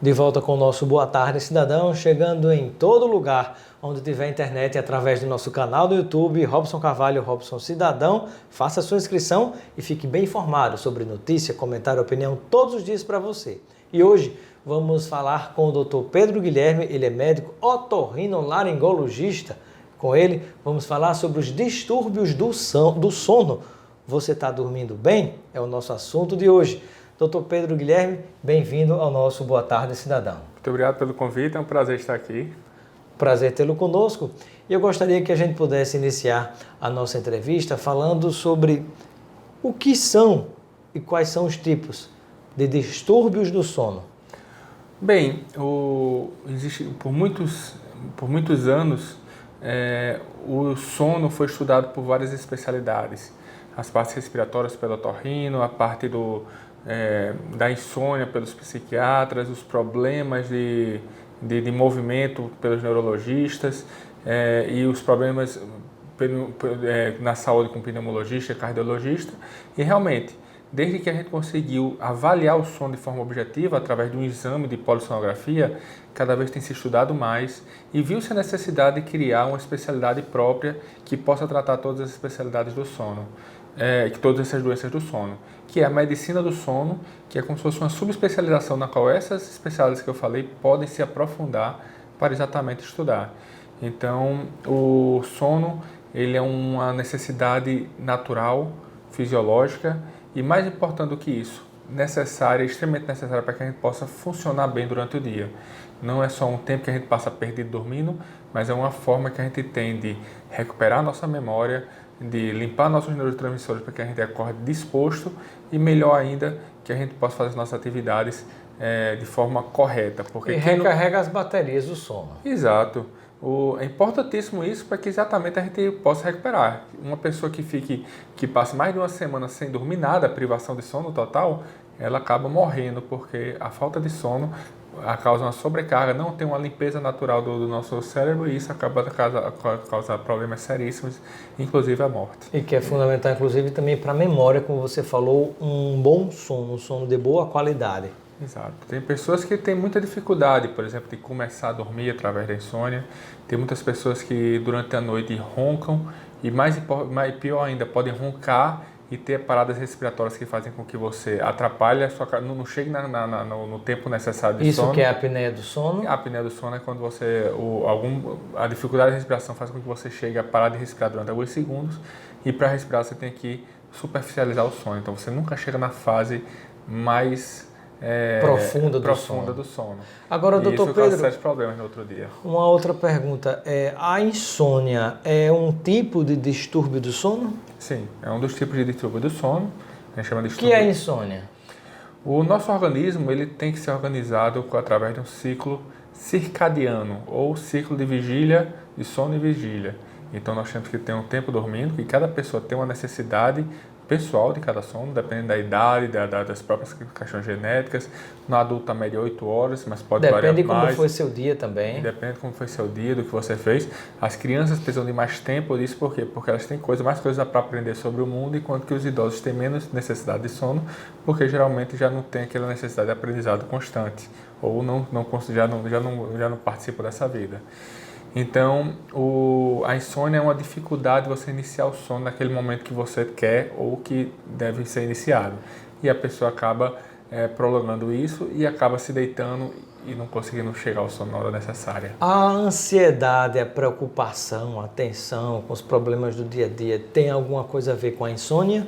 De volta com o nosso Boa Tarde Cidadão, chegando em todo lugar onde tiver internet através do nosso canal do YouTube, Robson Carvalho, Robson Cidadão. Faça sua inscrição e fique bem informado sobre notícia, comentário, opinião todos os dias para você. E hoje vamos falar com o Dr. Pedro Guilherme, ele é médico otorrinolaringologista. Com ele vamos falar sobre os distúrbios do sono. Você está dormindo bem? É o nosso assunto de hoje. Dr. Pedro Guilherme, bem-vindo ao nosso Boa Tarde Cidadão. Muito obrigado pelo convite, é um prazer estar aqui. Prazer tê-lo conosco. E eu gostaria que a gente pudesse iniciar a nossa entrevista falando sobre o que são e quais são os tipos de distúrbios do sono. Bem, existe por muitos anos, o sono foi estudado por várias especialidades. As partes respiratórias pelo otorrino, a parte da insônia pelos psiquiatras, os problemas de movimento pelos neurologistas e os problemas na saúde com pneumologista e cardiologista. E realmente, desde que a gente conseguiu avaliar o sono de forma objetiva, através de um exame de polissonografia, cada vez tem se estudado mais e viu-se a necessidade de criar uma especialidade própria que possa tratar todas as especialidades do sono. Todas essas doenças do sono, que é a medicina do sono, que é como se fosse uma subespecialização na qual essas especialidades que eu falei podem se aprofundar para exatamente estudar. Então, o sono ele é uma necessidade natural, fisiológica e, mais importante do que isso, necessária, extremamente necessária para que a gente possa funcionar bem durante o dia. Não é só um tempo que a gente passa perdido dormindo, mas é uma forma que a gente tem de recuperar a nossa memória, de limpar nossos neurotransmissores para que a gente acorde disposto e, melhor ainda, que a gente possa fazer as nossas atividades de forma correta. Porque recarrega as baterias do sono. Exato. É importantíssimo isso para que exatamente a gente possa recuperar. Uma pessoa que passa mais de uma semana sem dormir nada, privação de sono total, ela acaba morrendo porque a falta de sono causa uma sobrecarga, não tem uma limpeza natural do nosso cérebro e isso acaba causar problemas seríssimos, inclusive a morte. E que é fundamental, inclusive, também para a memória, como você falou, um bom sono, um sono de boa qualidade. Exato. Tem pessoas que têm muita dificuldade, por exemplo, de começar a dormir através da insônia. Tem muitas pessoas que durante a noite roncam e pior ainda, podem roncar e ter paradas respiratórias que fazem com que você atrapalhe não chegue no tempo necessário de sono. Isso que é a apneia do sono? A apneia do sono é quando a dificuldade de respiração faz com que você chegue a parar de respirar durante alguns segundos e para respirar você tem que superficializar o sono. Então você nunca chega na fase mais profunda do sono. Agora, doutor Pedro, causa sérios problemas no outro dia. Uma outra pergunta, a insônia é um tipo de distúrbio do sono? Sim, é um dos tipos de distúrbio do sono. A gente chama de O que é a insônia? O nosso organismo ele tem que ser organizado através de um ciclo circadiano, ou ciclo de vigília, de sono e vigília. Então nós temos que ter um tempo dormindo, e cada pessoa tem uma necessidade pessoal de cada sono, dependendo da idade, das próprias questões genéticas. No adulto, a média é 8 horas, mas pode variar mais. Depende como foi seu dia também. Depende de como foi seu dia, do que você fez. As crianças precisam de mais tempo disso, por quê? Porque elas têm mais coisas para aprender sobre o mundo, enquanto que os idosos têm menos necessidade de sono, porque geralmente já não tem aquela necessidade de aprendizado constante, ou já não participam dessa vida. Então, a insônia é uma dificuldade de você iniciar o sono naquele momento que você quer ou que deve ser iniciado. E a pessoa acaba prolongando isso e acaba se deitando e não conseguindo chegar ao sono na hora necessária. A ansiedade, a preocupação, a tensão com os problemas do dia a dia tem alguma coisa a ver com a insônia?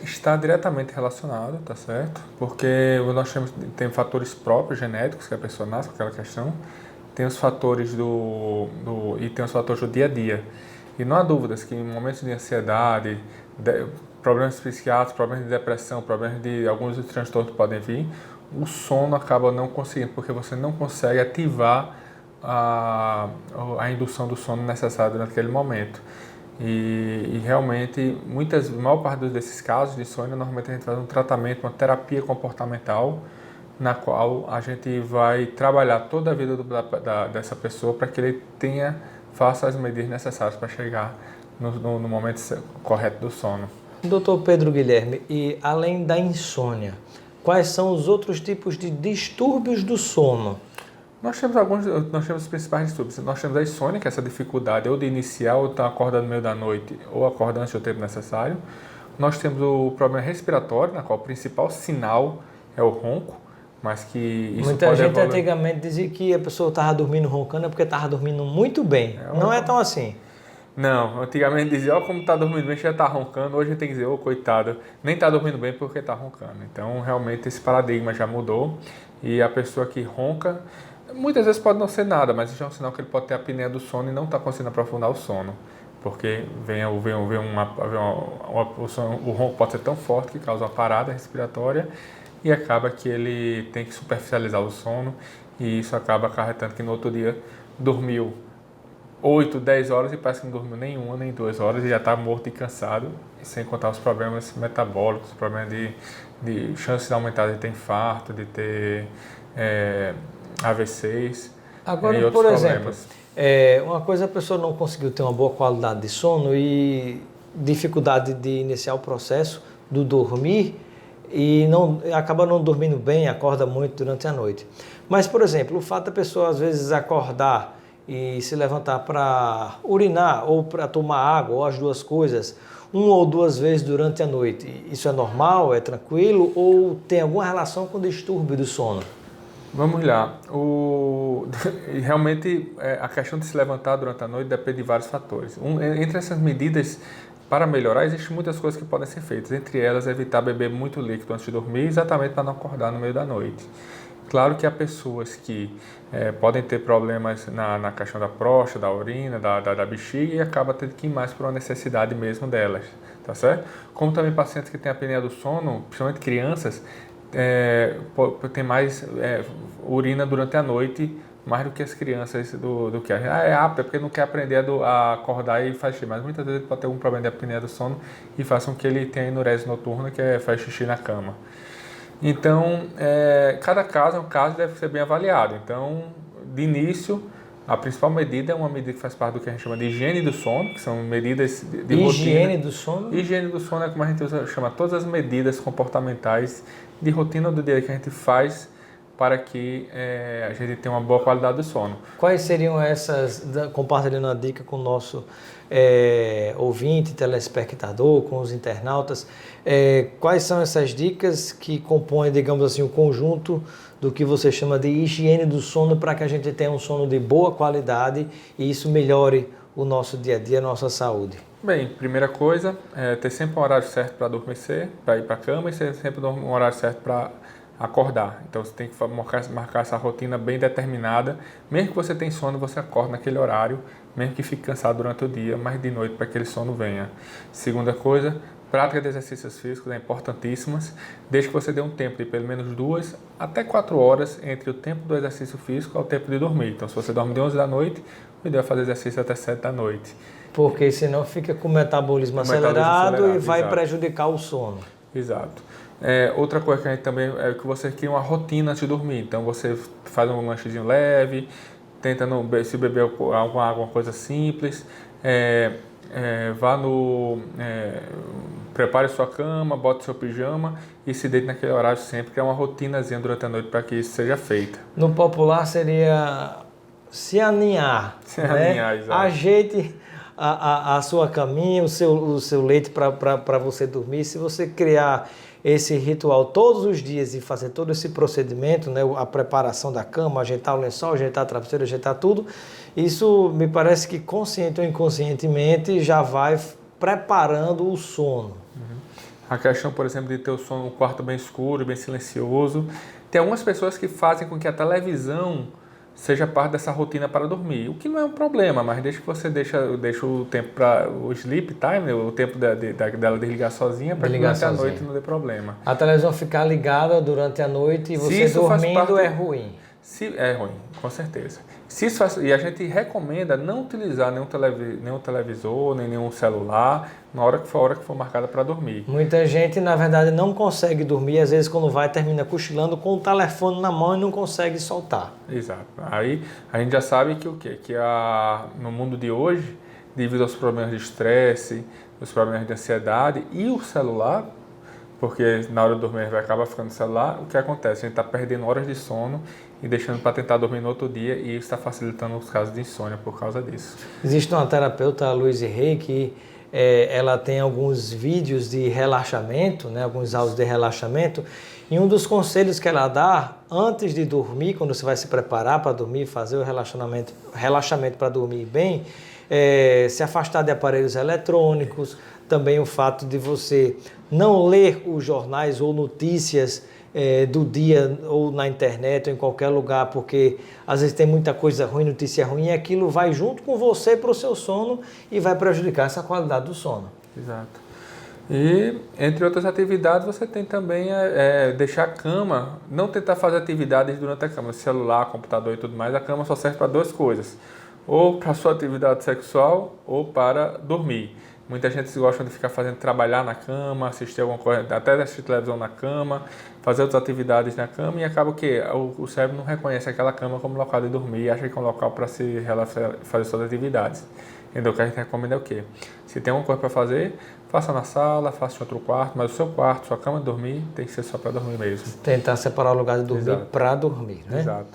Está diretamente relacionado, tá certo? Porque nós tem fatores próprios genéticos que a pessoa nasce com aquela questão. Tem os fatores e tem os fatores do dia a dia. E não há dúvidas que em momentos de ansiedade, problemas psiquiátricos, problemas de depressão, problemas de alguns dos transtornos que podem vir, o sono acaba não conseguindo, porque você não consegue ativar a indução do sono necessária naquele momento. E realmente, a maior parte desses casos de insônia, normalmente a gente faz um tratamento, uma terapia comportamental, na qual a gente vai trabalhar toda a vida dessa pessoa para que ele faça as medidas necessárias para chegar no momento correto do sono. Doutor Pedro Guilherme, e além da insônia, quais são os outros tipos de distúrbios do sono? Nós temos os principais distúrbios. Nós temos a insônia, que é essa dificuldade ou de iniciar, ou estar acordando no meio da noite, ou acordando antes do tempo necessário. Nós temos o problema respiratório, na qual o principal sinal é o ronco, mas que isso Muita pode gente evoluir. antigamente dizia que a pessoa estava dormindo roncando é porque estava dormindo muito bem. Não é tão assim. Não, antigamente dizia, ó, como está dormindo bem, já está roncando. Hoje tem que dizer, ô, coitado, nem está dormindo bem porque está roncando. Então, realmente, esse paradigma já mudou. E a pessoa que ronca, muitas vezes pode não ser nada, mas isso é um sinal que ele pode ter a apneia do sono e não está conseguindo aprofundar o sono. Porque o ronco pode ser tão forte que causa uma parada respiratória e acaba que ele tem que superficializar o sono e isso acaba acarretando que no outro dia dormiu 8, 10 horas e parece que não dormiu nem 1, nem 2 horas e já está morto e cansado, sem contar os problemas metabólicos, problemas de chances aumentadas de ter infarto, de ter AVCs Agora, e outros por exemplo, problemas. uma coisa a pessoa não conseguiu ter uma boa qualidade de sono e dificuldade de iniciar o processo do dormir e acaba não dormindo bem, acorda muito durante a noite. Mas, por exemplo, o fato da pessoa às vezes acordar e se levantar para urinar ou para tomar água, ou as duas coisas, 1 ou 2 vezes durante a noite, isso é normal, é tranquilo ou tem alguma relação com o distúrbio do sono? Vamos lá. Realmente, a questão de se levantar durante a noite depende de vários fatores. Entre essas medidas, para melhorar, existem muitas coisas que podem ser feitas. Entre elas, evitar beber muito líquido antes de dormir, exatamente para não acordar no meio da noite. Claro que há pessoas que podem ter problemas na questão da próstata, da urina, da bexiga e acaba tendo que ir mais por uma necessidade mesmo delas, tá certo? Como também pacientes que têm apneia do sono, principalmente crianças, tem mais urina durante a noite, mais do que as crianças do que é apta, porque não quer aprender a acordar e faz xixi, mas muitas vezes ele pode ter algum problema de apneia do sono e faz com que ele tenha enurese noturna, que faz xixi na cama. Então, cada caso é um caso e deve ser bem avaliado. Então, de início, a principal medida é uma medida que faz parte do que a gente chama de higiene do sono, que são medidas de rotina. Higiene do sono? Higiene do sono é como a gente chama todas as medidas comportamentais de rotina do dia que a gente faz para que a gente tenha uma boa qualidade do sono. Quais seriam essas, compartilhando a dica com o nosso ouvinte, telespectador, com os internautas, quais são essas dicas que compõem, digamos assim, o conjunto do que você chama de higiene do sono para que a gente tenha um sono de boa qualidade e isso melhore o nosso dia a dia, a nossa saúde? Bem, primeira coisa, ter sempre um horário certo para adormecer, para ir para a cama e ter sempre um horário certo para acordar. Então você tem que marcar essa rotina bem determinada. Mesmo que você tenha sono, você acorda naquele horário, mesmo que fique cansado durante o dia, mas de noite para que aquele sono venha. Segunda coisa, prática de exercícios físicos é importantíssima, desde que você dê um tempo de pelo menos 2 até 4 horas entre o tempo do exercício físico ao tempo de dormir. Então se você dorme de 11 da noite, o ideal é fazer exercício até 7 da noite. Porque senão fica com o metabolismo acelerado e vai exato. Prejudicar o sono. Exato. Outra coisa que a gente também é que você cria uma rotina antes de dormir. Então você faz um lanchezinho leve, tenta se beber alguma coisa simples, prepare sua cama, bote seu pijama e se deite naquele horário sempre, que é uma rotinazinha durante a noite para que isso seja feita. No popular seria se aninhar. Se aninhar, exato. Ajeite a sua caminha, o seu leite para você dormir. Se você criar esse ritual todos os dias e fazer todo esse procedimento, né, a preparação da cama, ajeitar o lençol, ajeitar a travesseira, ajeitar tudo, isso me parece que consciente ou inconscientemente já vai preparando o sono. A questão, por exemplo, de ter o sono, um quarto bem escuro, bem silencioso. Tem algumas pessoas que fazem com que a televisão seja parte dessa rotina para dormir, o que não é um problema, mas desde que você deixa o tempo para o sleep time, né, o tempo dela desligar sozinha, para que durante a noite não dê problema. A televisão ficar ligada durante a noite e você dormindo é ruim. É ruim, com certeza. E a gente recomenda não utilizar nenhum televisor, nem nenhum celular na hora que for marcada para dormir. Muita gente, na verdade, não consegue dormir, às vezes quando vai, termina cochilando com o telefone na mão e não consegue soltar. Exato. Aí a gente já sabe que no mundo de hoje, devido aos problemas de estresse, os problemas de ansiedade e o celular, porque na hora de dormir a gente vai acabar ficando no celular. O que acontece? A gente está perdendo horas de sono e deixando para tentar dormir no outro dia, e isso está facilitando os casos de insônia por causa disso. Existe uma terapeuta, a Louise Hay, que ela tem alguns vídeos de relaxamento, né, alguns áudios de relaxamento, e um dos conselhos que ela dá antes de dormir, quando você vai se preparar para dormir, fazer o relaxamento para dormir bem, se afastar de aparelhos eletrônicos, também o fato de você não ler os jornais ou notícias do dia ou na internet ou em qualquer lugar, porque às vezes tem muita coisa ruim, notícia ruim, e aquilo vai junto com você para o seu sono e vai prejudicar essa qualidade do sono. Exato. E, entre outras atividades, você tem também deixar a cama, não tentar fazer atividades durante a cama, celular, computador e tudo mais. A cama só serve para duas coisas, ou para a sua atividade sexual ou para dormir. Muita gente gosta de ficar trabalhar na cama, assistir alguma coisa, até assistir televisão na cama, fazer outras atividades na cama, e acaba que o cérebro não reconhece aquela cama como local de dormir e acha que é um local para se relaxar, fazer suas atividades. Então o que a gente recomenda é o quê? Se tem alguma coisa para fazer, faça na sala, faça em outro quarto, mas o seu quarto, sua cama de dormir, tem que ser só para dormir mesmo. Tentar separar o lugar de dormir para dormir, né? Exato.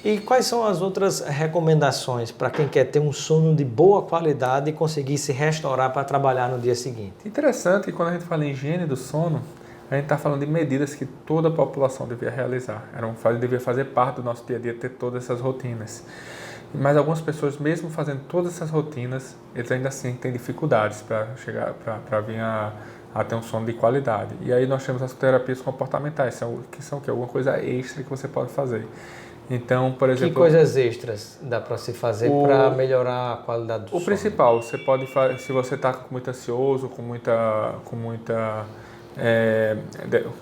E quais são as outras recomendações para quem quer ter um sono de boa qualidade e conseguir se restaurar para trabalhar no dia seguinte? Interessante que quando a gente fala em higiene do sono, a gente está falando de medidas que toda a população devia realizar. Devia fazer parte do nosso dia a dia, ter todas essas rotinas. Mas algumas pessoas, mesmo fazendo todas essas rotinas, eles ainda assim têm dificuldades para vir a ter um sono de qualidade. E aí nós temos as terapias comportamentais, que são alguma coisa extra que você pode fazer. Então, por exemplo... Que coisas extras dá para se fazer para melhorar a qualidade do sono? O principal, você pode fazer, se você está muito ansioso,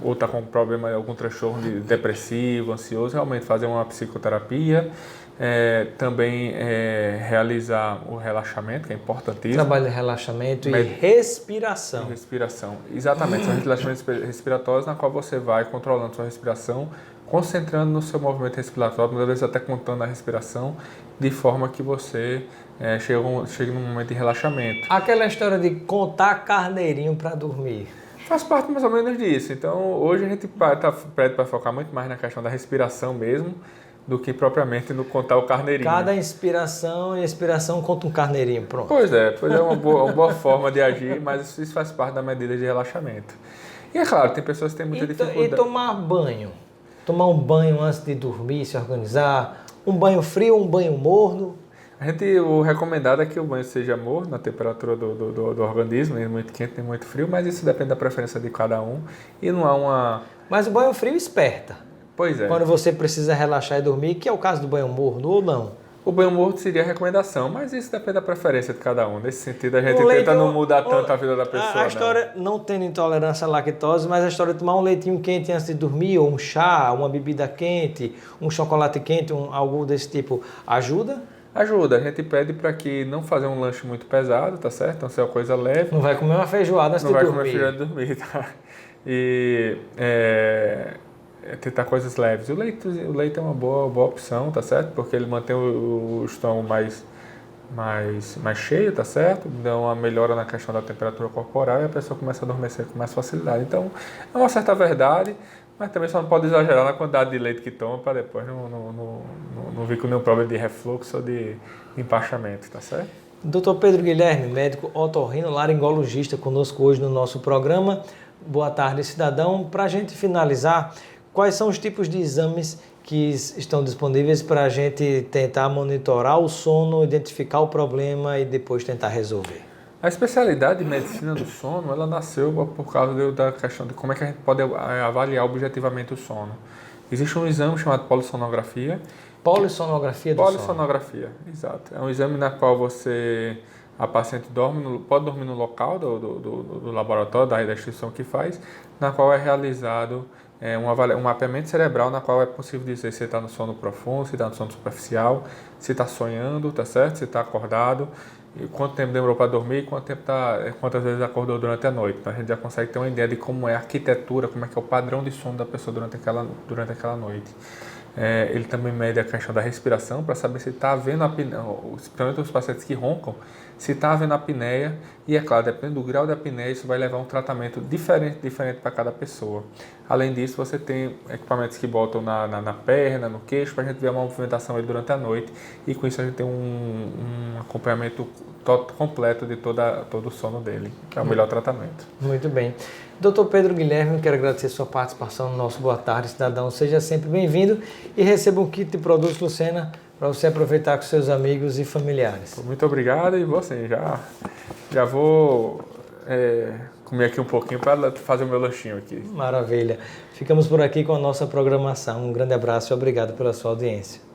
ou está com problema, algum transtorno depressivo, ansioso, realmente fazer uma psicoterapia, também realizar o relaxamento, que é importantíssimo. Trabalho de relaxamento e respiração. Respiração, exatamente, são relaxamentos respiratórios na qual você vai controlando sua respiração, concentrando no seu movimento respiratório, muitas vezes até contando a respiração, de forma que você chegue num momento de relaxamento. Aquela história de contar carneirinho para dormir. Faz parte mais ou menos disso. Então, hoje a gente pede para focar muito mais na questão da respiração mesmo, do que propriamente no contar o carneirinho. Cada inspiração e expiração conta um carneirinho, pronto. Pois é uma boa forma de agir, mas isso faz parte da medida de relaxamento. E é claro, tem pessoas que têm muita dificuldade. E tomar banho? Tomar um banho antes de dormir, se organizar? Um banho frio ou um banho morno? O recomendado é que o banho seja morno, na temperatura do organismo, nem muito quente, nem muito frio, mas isso depende da preferência de cada um. E não há uma... Mas o banho frio esperta. Pois é. Quando você precisa relaxar e dormir, que é o caso do banho morno ou não? O banho morno seria a recomendação, mas isso depende da preferência de cada um. Nesse sentido, a gente tenta não mudar tanto a vida da pessoa. A história, não tendo intolerância à lactose, mas a história de tomar um leitinho quente antes de dormir, ou um chá, uma bebida quente, um chocolate quente, algo desse tipo, ajuda? Ajuda. A gente pede para que não fazer um lanche muito pesado, tá certo? Então, se é uma coisa leve... Não vai comer uma feijoada antes de dormir. Não vai comer feijoada antes de dormir, tá? E... tentar coisas leves. O leite é uma boa opção, tá certo? Porque ele mantém o estômago mais cheio, tá certo? Dá uma melhora na questão da temperatura corporal e a pessoa começa a adormecer com mais facilidade. Então, é uma certa verdade, mas também só não pode exagerar na quantidade de leite que toma para depois não vir com nenhum problema de refluxo ou de empachamento, tá certo? Dr. Pedro Guilherme, médico otorrinolaringologista, conosco hoje no nosso programa. Boa tarde, cidadão. Para a gente finalizar, quais são os tipos de exames que estão disponíveis para a gente tentar monitorar o sono, identificar o problema e depois tentar resolver? A especialidade de medicina do sono, ela nasceu por causa da questão de como é que a gente pode avaliar objetivamente o sono. Existe um exame chamado polissonografia. Polissonografia do sono? Polissonografia, exato. É um exame na qual a paciente pode dormir no local do laboratório, da instituição que faz, na qual é realizado um mapeamento cerebral, na qual é possível dizer se está no sono profundo, se está no sono superficial, se está sonhando, tá certo? Se está acordado, e quanto tempo demorou para dormir, quantas vezes acordou durante a noite. Então a gente já consegue ter uma ideia de como é a arquitetura, como é que é o padrão de sono da pessoa durante aquela noite. Ele também mede a questão da respiração para saber se está havendo apneia, principalmente os pacientes que roncam, se está havendo apneia. E é claro, dependendo do grau de apneia, isso vai levar a um tratamento diferente para cada pessoa. Além disso, você tem equipamentos que botam na perna, no queixo, para a gente ver a movimentação aí durante a noite. E com isso a gente tem um acompanhamento completo de todo o sono dele. É o melhor tratamento. Muito bem. Dr. Pedro Guilherme, eu quero agradecer a sua participação no nosso Boa Tarde, Cidadão. Seja sempre bem-vindo e receba um kit de produtos Lucena para você aproveitar com seus amigos e familiares. Muito obrigado e você já vou comer aqui um pouquinho para fazer o meu lanchinho aqui. Maravilha. Ficamos por aqui com a nossa programação. Um grande abraço e obrigado pela sua audiência.